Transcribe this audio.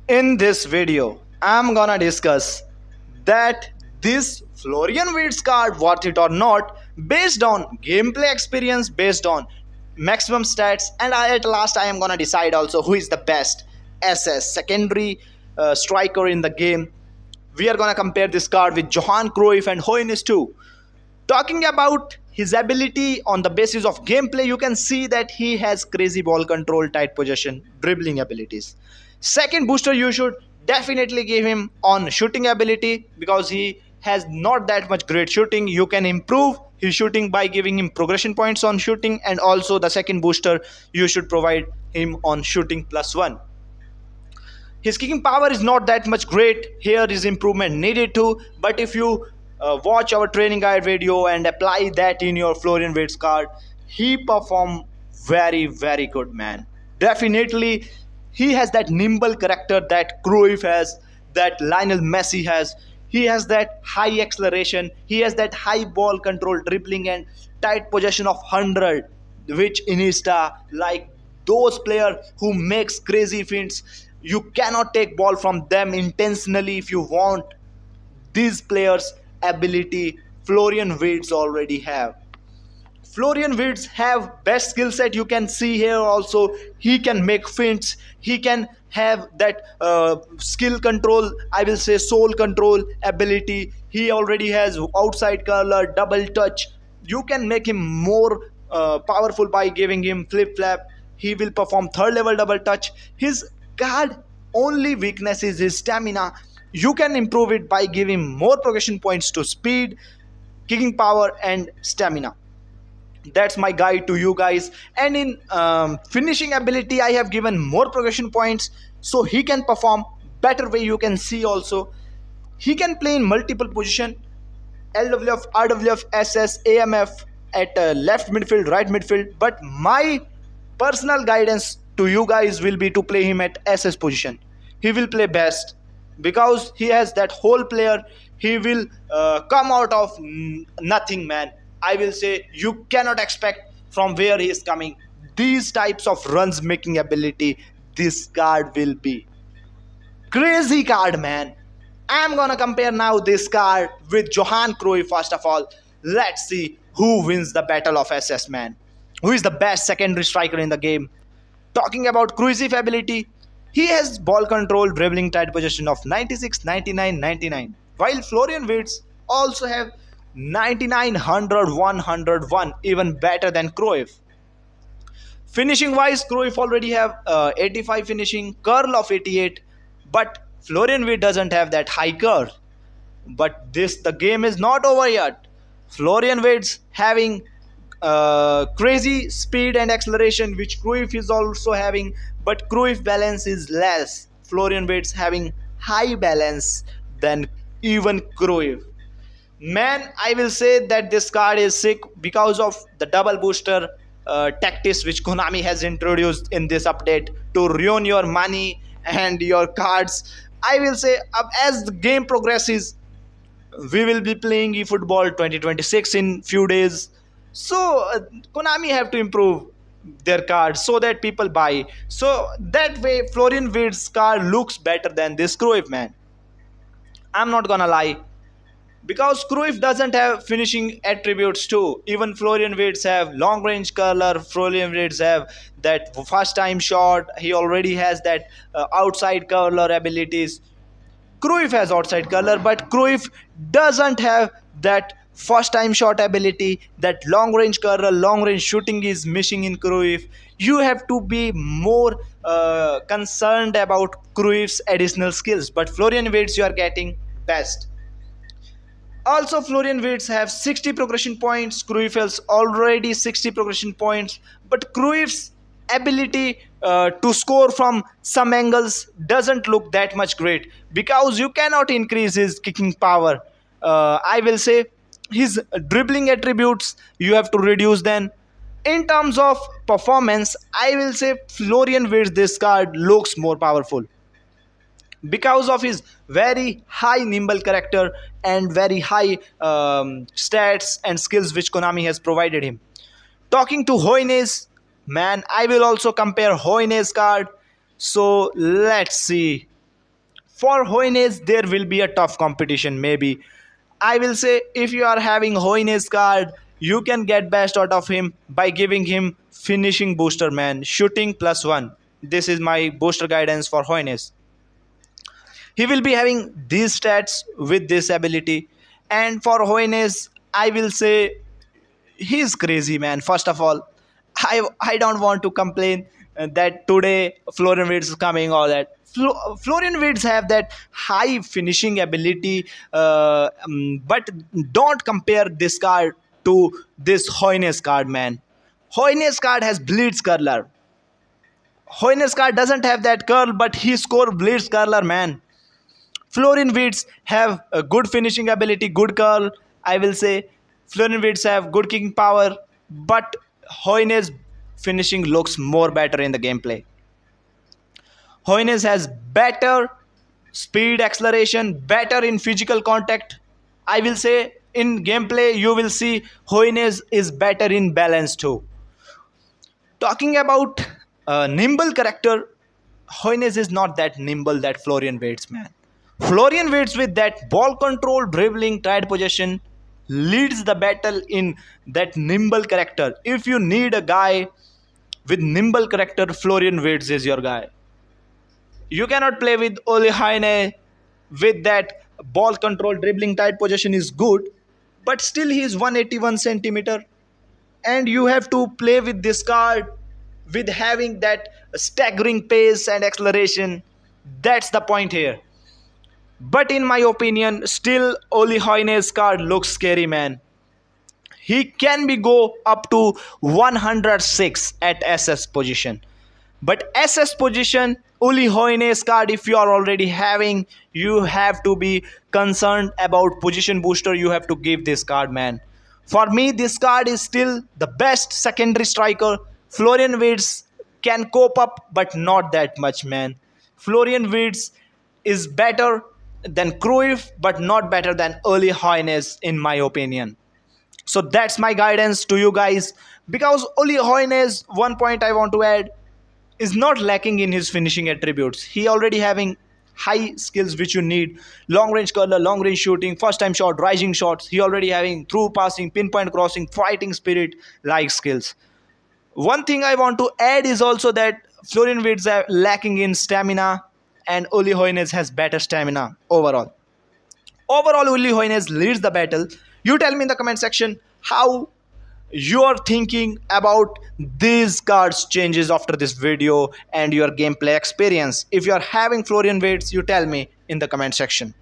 In this video, I'm gonna discuss that this Florian Wirtz card, worth it or not, based on gameplay experience, based on maximum stats, and at last I am gonna decide also who is the best SS secondary striker in the game. We are gonna compare this card with Johan Cruyff and HOENES too. Talking about his ability on the basis of gameplay, you can see that he has crazy ball control, tight possession, dribbling abilities. Second booster, you should definitely give him on shooting ability because he has not that much great shooting. You can improve his shooting by giving him progression points on shooting, and also the second booster, you should provide him on shooting +1. His kicking power is not that much great. Here is improvement needed too. But if you watch our training guide video and apply that in your Florian Wirtz card, he perform very good, man. Definitely, he has that nimble character that Cruyff has, that Lionel Messi has. He has that high acceleration. He has that high ball control, dribbling and tight possession of 100, which Iniesta, like those players who makes crazy fints, you cannot take ball from them intentionally if you want. These players ability Florian Wirtz already have. Florian Wirtz have best skill set. You can see here also he can make fints. He can have that skill control. I will say soul control ability. He already has outside curler, double touch. You can make him more powerful by giving him flip flap. He will perform third level double touch. His card only weakness is his stamina. You can improve it by giving more progression points to speed, kicking power, and stamina. That's my guide to you guys. And in finishing ability, I have given more progression points so he can perform better way. You can see also he can play in multiple position: LWF, RWF, SS, AMF, at left midfield, right midfield. But my personal guidance to you guys will be to play him at SS position. He will play best because he has that whole player. He will come out of nothing, man. I will say you cannot expect from where he is coming these types of runs making ability. This card will be crazy card, man. I'm gonna compare now this card with Johan Cruyff. First of all, let's see who wins the battle of SS, man. Who is the best secondary striker in the game? Talking about CRUYFF ability, he has ball control, dribbling, tight possession of 96, 99, 99. While Florian Wirtz also have 99, 100, 101, even better than Cruyff. Finishing wise, Cruyff already have 85 finishing, curl of 88, but Florian Wirtz doesn't have that high curl. But the game is not over yet. Florian Wirtz having crazy speed and acceleration, which Cruyff is also having, but Cruyff balance is less. Florian Wirtz having high balance than even Cruyff. Man, I will say that this card is sick because of the double booster tactics which Konami has introduced in this update to ruin your money and your cards. I will say as the game progresses, we will be playing eFootball 2026 in few days. So Konami have to improve their cards so that people buy. So that way Florian Wirtz's card looks better than this Cruyff, man. I'm not gonna lie. Because Cruyff doesn't have finishing attributes too. Even Florian Wirtz have long range curler. Florian Wirtz have that first time shot. He already has that outside curler abilities. Cruyff has outside curler, but Cruyff doesn't have that first time shot ability. That long range curler, long range shooting is missing in Cruyff. You have to be more concerned about Cruyff's additional skills. But Florian Wirtz you are getting best. Also, Florian Wirtz have 60 progression points. Cruyff has already 60 progression points. But Cruyff's ability to score from some angles doesn't look that much great because you cannot increase his kicking power. I will say his dribbling attributes, you have to reduce them. In terms of performance, I will say Florian Wirtz this card looks more powerful because of his very high nimble character and very high stats and skills which Konami has provided him. Talking to HOENES, man, I will also compare HOENES card. So let's see For Hoeneß, there will be a tough competition. Maybe I will say if you are having Hoeneß card, you can get best out of him by giving him finishing booster, man, shooting +1. This is my booster guidance for Hoeneß. He will be having these stats with this ability, and for Hoeneß, I will say he's crazy, man. First of all, I don't want to complain that today Florian Wirtz is coming or that Florian Wirtz have that high finishing ability, but don't compare this card to this Hoeneß card, man. Hoeneß card has blitz curler. Hoeneß card doesn't have that curl, but he score blitz curler, man. Florian Wirtz have a good finishing ability, good curl. I will say Florian Wirtz have good kicking power, but Hoeneß finishing looks more better in the gameplay. Hoeneß has better speed, acceleration, better in physical contact. I will say in gameplay you will see Hoeneß is better in balance too. Talking about nimble character, Hoeneß is not that nimble that Florian Wirtz, man. Florian Wirtz with that ball control, dribbling, tight possession leads the battle in that nimble character. If you need a guy with nimble character, Florian Wirtz is your guy. You cannot play with Ole Heine with that ball control, dribbling, tight possession is good, but still he is 181 centimeter, and you have to play with this card with having that staggering pace and acceleration. That's the point here. But in my opinion, still Ole Heine's card looks scary, man. He can be go up to 106 at SS position. But SS position, Ole Heine's card, if you are already having, you have to be concerned about position booster. You have to give this card, man. For me, this card is still the best secondary striker. Florian Wirtz can cope up, but not that much, man. Florian Wirtz is better than CRUYFF, but not better than Ole Heine's, in my opinion. So that's my guidance to you guys. Because Ole Heine's, one point I want to add, is not lacking in his finishing attributes. He already having high skills which you need. Long range curler, long range shooting, first time shot, rising shots. He already having through passing, pinpoint crossing, fighting spirit like skills. One thing I want to add is also that Florian Wirtz are lacking in stamina, and Ole Hoeneß has better stamina overall. Overall, Ole Hoeneß leads the battle. You tell me in the comment section how you are thinking about these cards changes after this video and your gameplay experience. If you are having Florian Wirtz, you tell me in the comment section.